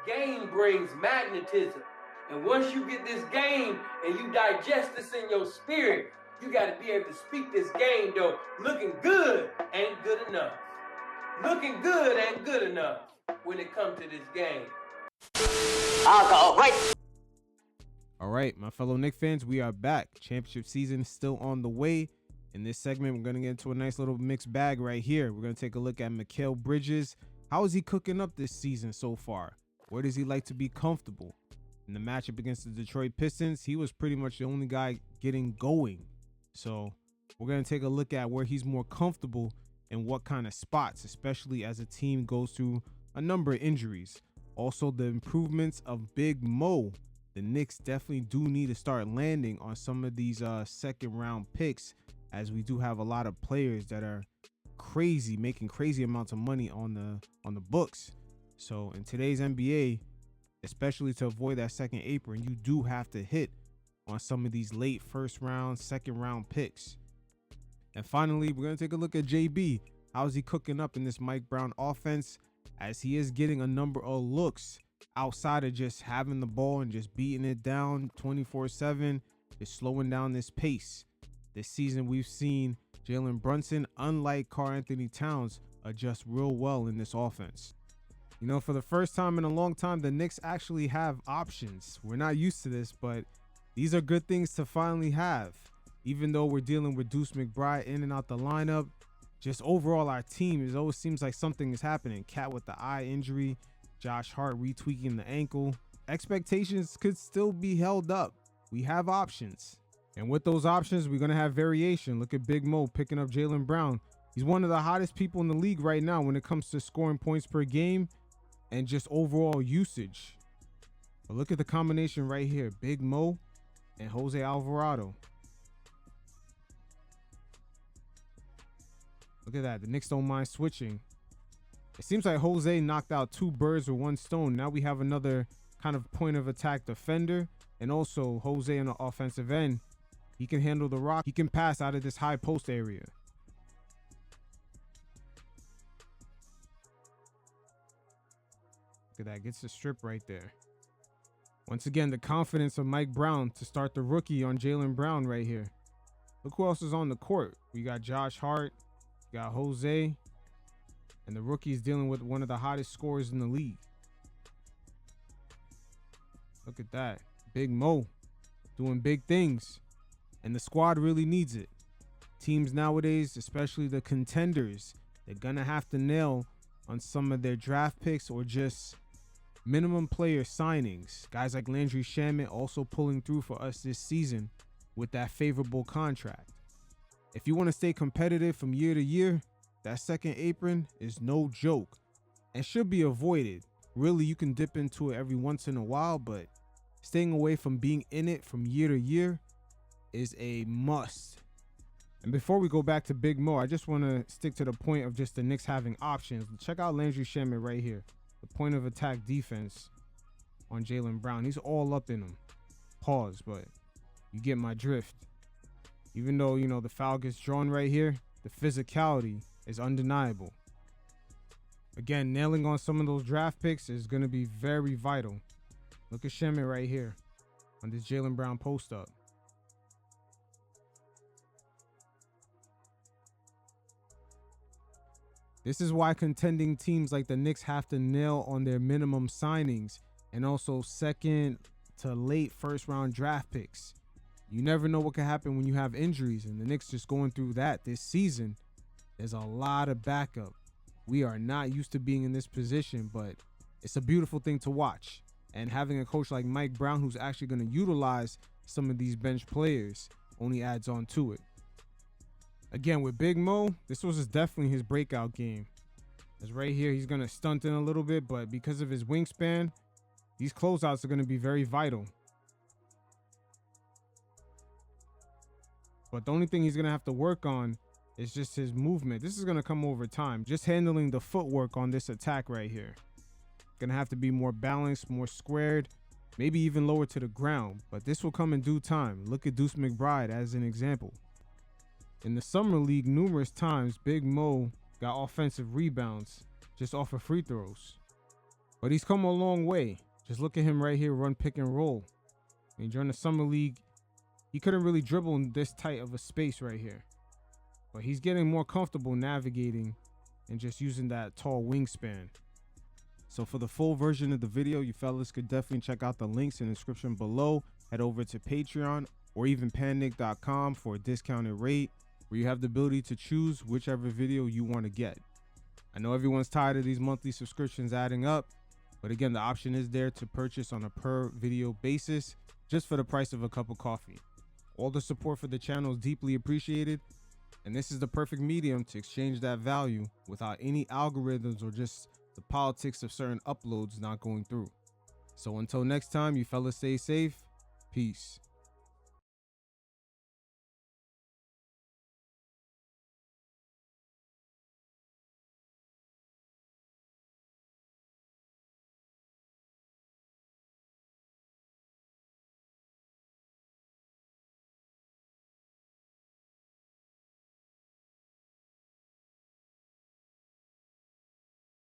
Game brings magnetism. And once you get this game and you digest this in your spirit, you got to be able to speak this game, though. Looking good ain't good enough. Looking good ain't good enough when it comes to this game. All right, my fellow Knicks fans, we are back. Championship season is still on the way. In this segment, we're going to get into a nice little mixed bag right here. We're going to take a look at Mikal Bridges. How is he cooking up this season so far? Where does he like to be comfortable? In the matchup against the Detroit Pistons, he was pretty much the only guy getting going. So we're going to take a look at where he's more comfortable and what kind of spots, especially as a team goes through a number of injuries. Also, the improvements of Big Mo. The Knicks definitely do need to start landing on some of these second round picks, as we do have a lot of players that are crazy, making crazy amounts of money on the books. So in today's NBA, especially to avoid that second apron, you do have to hit on some of these late first round, second round picks. And finally, we're going to take a look at JB. How is he cooking up in this Mike Brown offense, as he is getting a number of looks outside of just having the ball and just beating it down 24/7, is slowing down this pace. This season, we've seen Jalen Brunson, unlike Anthony Towns, adjust real well in this offense. You know, for the first time in a long time, the Knicks actually have options. We're not used to this, but these are good things to finally have. Even though we're dealing with Deuce McBride in and out the lineup, just overall our team, it always seems like something is happening. Cat with the eye injury, Josh Hart retweaking the ankle. Expectations could still be held up. We have options. And with those options, we're going to have variation. Look at Big Mo picking up Jalen Brown. He's one of the hottest people in the league right now when it comes to scoring points per game and just overall usage. But look at the combination right here. Big Mo and Jose Alvarado. Look at that. The Knicks don't mind switching. It seems like Jose knocked out two birds with one stone. Now we have another kind of point of attack defender, and also Jose on the offensive end. He can handle the rock. He can pass out of this high post area. Look at that. Gets the strip right there. Once again, the confidence of Mike Brown to start the rookie on Jalen Brown right here. Look who else is on the court. We got Josh Hart. We got Jose. And the rookie is dealing with one of the hottest scorers in the league. Look at that. Big Mo doing big things. And the squad really needs it. Teams nowadays, especially the contenders, they're going to have to nail on some of their draft picks or just minimum player signings. Guys like Landry Shamet also pulling through for us this season with that favorable contract. If you want to stay competitive from year to year, that second apron is no joke and should be avoided. Really, you can dip into it every once in a while, but staying away from being in it from year to year is a must. And before we go back to Big Mo, I just want to stick to the point of just the Knicks having options. Check out Landry Shamet right here. The point of attack defense on Jalen Brown. He's all up in him. Pause, but you get my drift. Even though, you know, the foul gets drawn right here, the physicality is undeniable. Again, nailing on some of those draft picks is going to be very vital. Look at Shamet right here on this Jalen Brown post up. This is why contending teams like the Knicks have to nail on their minimum signings and also second to late first round draft picks. You never know what can happen when you have injuries, and the Knicks just going through that this season. There's a lot of backup. We are not used to being in this position, but it's a beautiful thing to watch. And having a coach like Mike Brown, who's actually going to utilize some of these bench players, only adds on to it. Again, with Big Mo, this was definitely his breakout game. As right here, he's going to stunt in a little bit, but because of his wingspan, these closeouts are going to be very vital. But the only thing he's going to have to work on is just his movement. This is going to come over time. Just handling the footwork on this attack right here. Going to have to be more balanced, more squared, maybe even lower to the ground. But this will come in due time. Look at Deuce McBride as an example. In the summer league, numerous times, Big Mo got offensive rebounds just off of free throws. But he's come a long way. Just look at him right here, run pick and roll. I mean, during the summer league, he couldn't really dribble in this tight of a space right here. But he's getting more comfortable navigating and just using that tall wingspan. So for the full version of the video, you fellas could definitely check out the links in the description below. Head over to Patreon or even PanKnick.com for a discounted rate where you have the ability to choose whichever video you want to get. I know everyone's tired of these monthly subscriptions adding up, but again, the option is there to purchase on a per video basis just for the price of a cup of coffee. All the support for the channel is deeply appreciated, and this is the perfect medium to exchange that value without any algorithms or just the politics of certain uploads not going through. So until next time, you fellas stay safe. Peace.